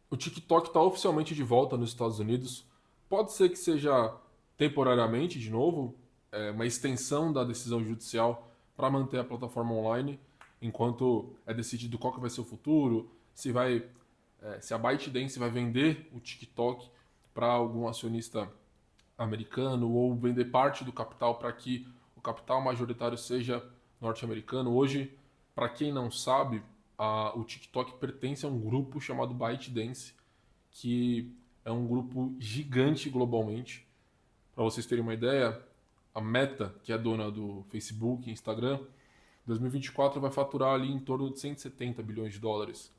O TikTok está oficialmente de volta nos Estados Unidos. Pode ser que seja temporariamente, de novo, uma extensão da decisão judicial para manter a plataforma online, enquanto é decidido qual que vai ser o futuro, se a ByteDance vai vender o TikTok para algum acionista americano ou vender parte do capital para que o capital majoritário seja norte-americano. Hoje, para quem não sabe, o TikTok pertence a um grupo chamado ByteDance, que é um grupo gigante globalmente. Para vocês terem uma ideia, a Meta, que é dona do Facebook e Instagram, em 2024 vai faturar ali em torno de 170 bilhões de dólares.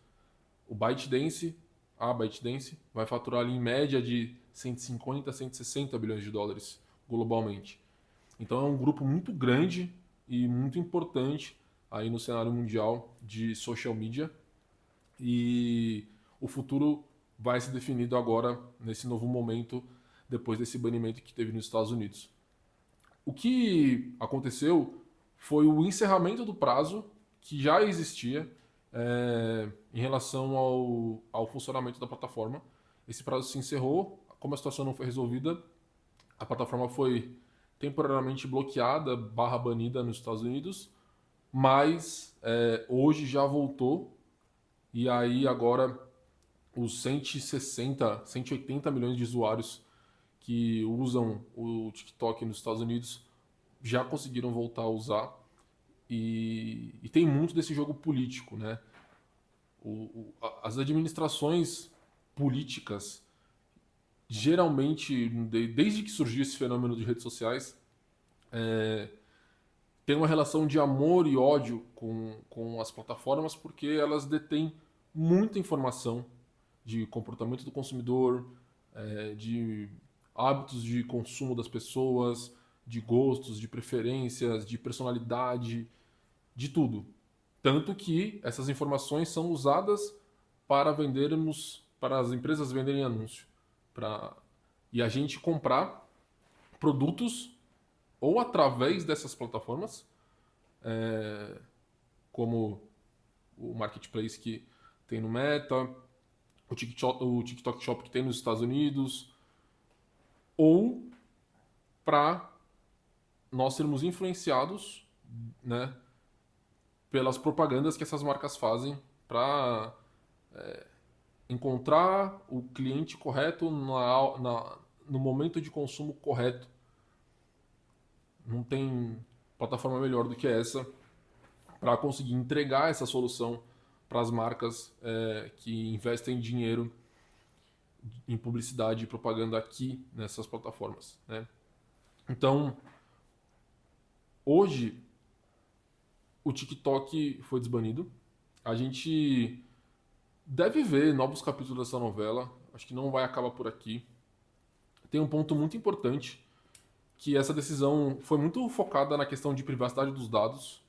O ByteDance, a ByteDance, vai faturar ali em média de 150 a 160 bilhões de dólares globalmente. Então é um grupo muito grande e muito importante aí no cenário mundial de social media e o futuro vai ser definido agora nesse novo momento depois desse banimento que teve nos Estados Unidos. O que aconteceu foi o encerramento do prazo que já existia em relação ao funcionamento da plataforma. Esse prazo se encerrou, como a situação não foi resolvida, a plataforma foi temporariamente bloqueada, barra banida nos Estados Unidos, mas hoje já voltou e aí agora os 160, 180 milhões de usuários que usam o TikTok nos Estados Unidos já conseguiram voltar a usar e tem muito desse jogo político, né? As administrações políticas geralmente, desde que surgiu esse fenômeno de redes sociais, tem uma relação de amor e ódio com as plataformas porque elas detêm muita informação de comportamento do consumidor, de hábitos de consumo das pessoas, de gostos, de preferências, de personalidade, de tudo. Tanto que essas informações são usadas para vendermos, para as empresas venderem anúncio, para e a gente comprar produtos ou através dessas plataformas, como o marketplace que tem no Meta, o TikTok Shop que tem nos Estados Unidos, ou para nós sermos influenciados, né, pelas propagandas que essas marcas fazem para encontrar o cliente correto no momento de consumo correto. Não tem plataforma melhor do que essa para conseguir entregar essa solução para as marcas que investem dinheiro em publicidade e propaganda aqui nessas plataformas, né? Então, hoje o TikTok foi desbanido. A gente deve ver novos capítulos dessa novela. Acho que não vai acabar por aqui. Tem um ponto muito importante que essa decisão foi muito focada na questão de privacidade dos dados.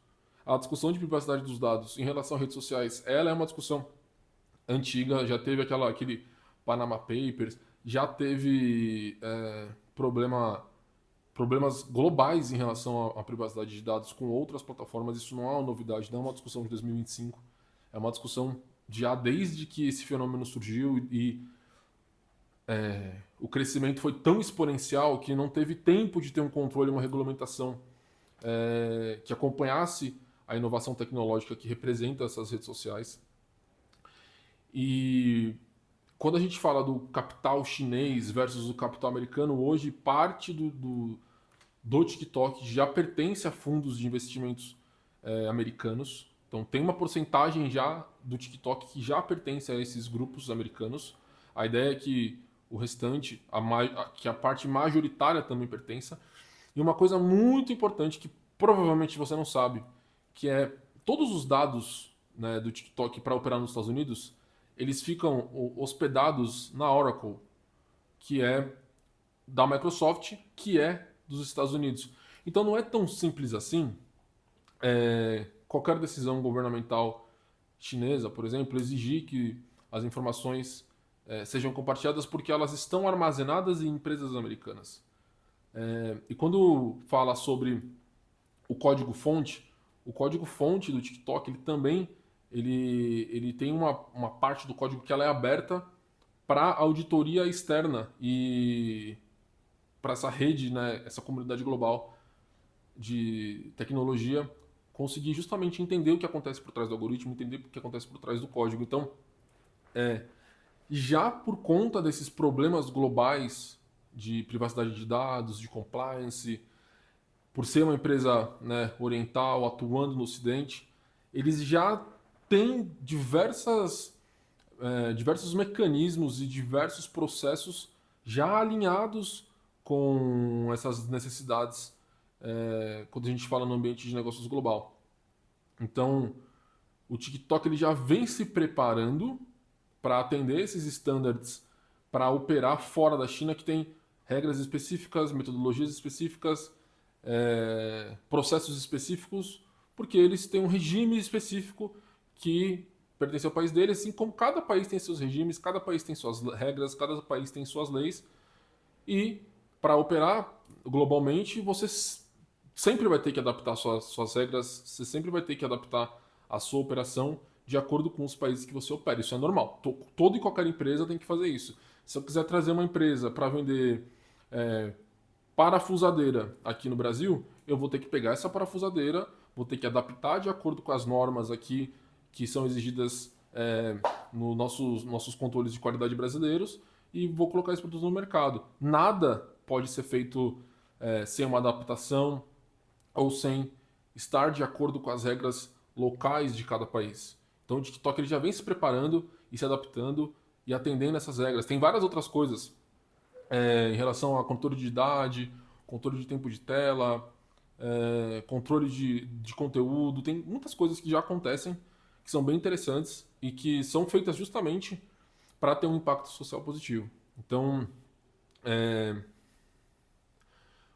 A discussão de privacidade dos dados em relação a redes sociais, ela é uma discussão antiga, já teve aquele Panama Papers, já teve problemas globais em relação à privacidade de dados com outras plataformas. Isso não é uma novidade, não é uma discussão de 2025, é uma discussão já desde que esse fenômeno surgiu e o crescimento foi tão exponencial que não teve tempo de ter um controle, uma regulamentação que acompanhasse a inovação tecnológica que representa essas redes sociais. E quando a gente fala do capital chinês versus o capital americano, hoje parte do TikTok já pertence a fundos de investimentos americanos. Então tem uma porcentagem já do TikTok que já pertence a esses grupos americanos. A ideia é que o restante, que a parte majoritária também pertença. E uma coisa muito importante que provavelmente você não sabe, que é todos os dados, né, do TikTok para operar nos Estados Unidos, eles ficam hospedados na Oracle, que é da Microsoft, que é dos Estados Unidos. Então não é tão simples assim. Qualquer decisão governamental chinesa, por exemplo, exigir que as informações sejam compartilhadas porque elas estão armazenadas em empresas americanas. E quando fala sobre o código-fonte do TikTok, ele também ele tem uma parte do código que ela é aberta para a auditoria externa e para essa rede, né, essa comunidade global de tecnologia conseguir justamente entender o que acontece por trás do algoritmo, entender o que acontece por trás do código. Então, já por conta desses problemas globais de privacidade de dados, de compliance, por ser uma empresa, né, oriental atuando no Ocidente, eles já têm diversos mecanismos e diversos processos já alinhados com essas necessidades quando a gente fala no ambiente de negócios global. Então, o TikTok ele já vem se preparando para atender esses standards para operar fora da China, que tem regras específicas, metodologias específicas, processos específicos, porque eles têm um regime específico que pertence ao país deles, assim como cada país tem seus regimes, cada país tem suas regras, cada país tem suas leis, e para operar globalmente, você sempre vai ter que adaptar suas regras, você sempre vai ter que adaptar a sua operação de acordo com os países que você opera. Isso é normal. Toda e qualquer empresa tem que fazer isso. Se eu quiser trazer uma empresa para vender parafusadeira aqui no Brasil, eu vou ter que pegar essa parafusadeira, vou ter que adaptar de acordo com as normas aqui que são exigidas nos nossos controles de qualidade brasileiros e vou colocar esse produto no mercado. Nada pode ser feito sem uma adaptação ou sem estar de acordo com as regras locais de cada país. Então o TikTok ele já vem se preparando e se adaptando e atendendo essas regras. Tem várias outras coisas em relação a controle de idade, controle de tempo de tela, controle de conteúdo. Tem muitas coisas que já acontecem que são bem interessantes e que são feitas justamente para ter um impacto social positivo. Então,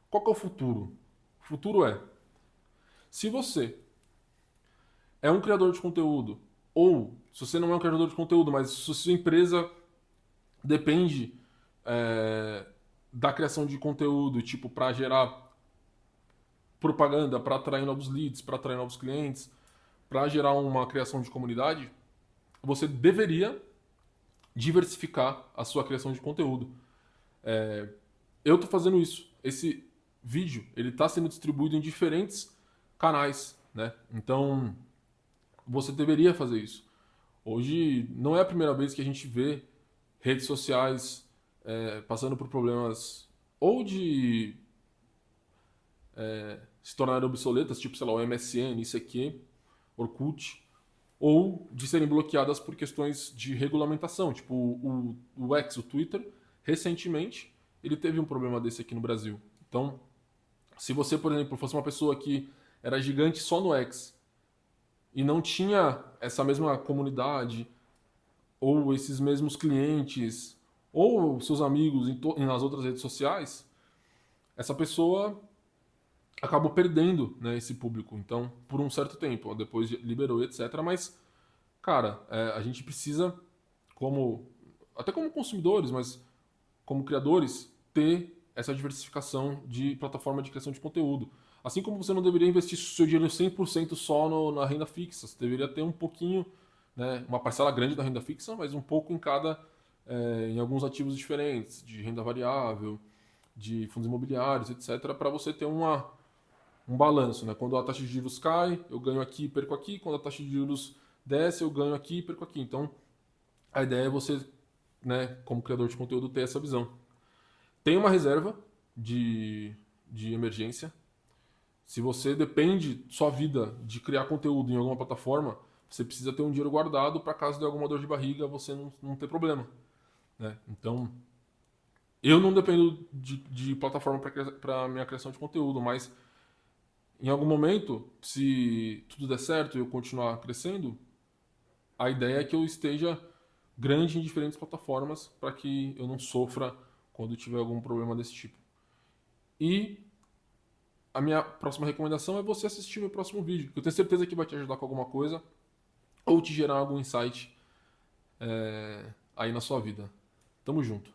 qual que é o futuro? O futuro se você é um criador de conteúdo, ou se você não é um criador de conteúdo, mas se sua empresa depende da criação de conteúdo, tipo, para gerar propaganda, para atrair novos leads, para atrair novos clientes, para gerar uma criação de comunidade, você deveria diversificar a sua criação de conteúdo. Eu estou fazendo isso. Esse vídeo ele está sendo distribuído em diferentes canais, né? Então você deveria fazer isso. Hoje não é a primeira vez que a gente vê redes sociais passando por problemas ou de se tornarem obsoletas, tipo, sei lá, o MSN, ICQ, Orkut, ou de serem bloqueadas por questões de regulamentação, tipo o X, o Twitter, recentemente ele teve um problema desse aqui no Brasil. Então, se você, por exemplo, fosse uma pessoa que era gigante só no X e não tinha essa mesma comunidade ou esses mesmos clientes ou seus amigos nas outras redes sociais, essa pessoa acabou perdendo, né, esse público. Então, por um certo tempo, depois liberou, etc. Mas, cara, a gente precisa, até como consumidores, mas como criadores, ter essa diversificação de plataforma de criação de conteúdo. Assim como você não deveria investir seu dinheiro 100% só na renda fixa, você deveria ter um pouquinho, né, uma parcela grande da renda fixa, mas um pouco em alguns ativos diferentes, de renda variável, de fundos imobiliários, etc., para você ter um balanço, né? Quando a taxa de juros cai, eu ganho aqui e perco aqui. Quando a taxa de juros desce, eu ganho aqui e perco aqui. Então, a ideia é você, né, como criador de conteúdo, ter essa visão. Tem uma reserva de emergência. Se você depende sua vida de criar conteúdo em alguma plataforma, você precisa ter um dinheiro guardado para caso de alguma dor de barriga você não ter problema, né? Então, eu não dependo de plataforma para minha criação de conteúdo, mas em algum momento, se tudo der certo e eu continuar crescendo, a ideia é que eu esteja grande em diferentes plataformas para que eu não sofra quando tiver algum problema desse tipo. E a minha próxima recomendação é você assistir meu próximo vídeo, que eu tenho certeza que vai te ajudar com alguma coisa ou te gerar algum insight aí na sua vida. Tamo junto.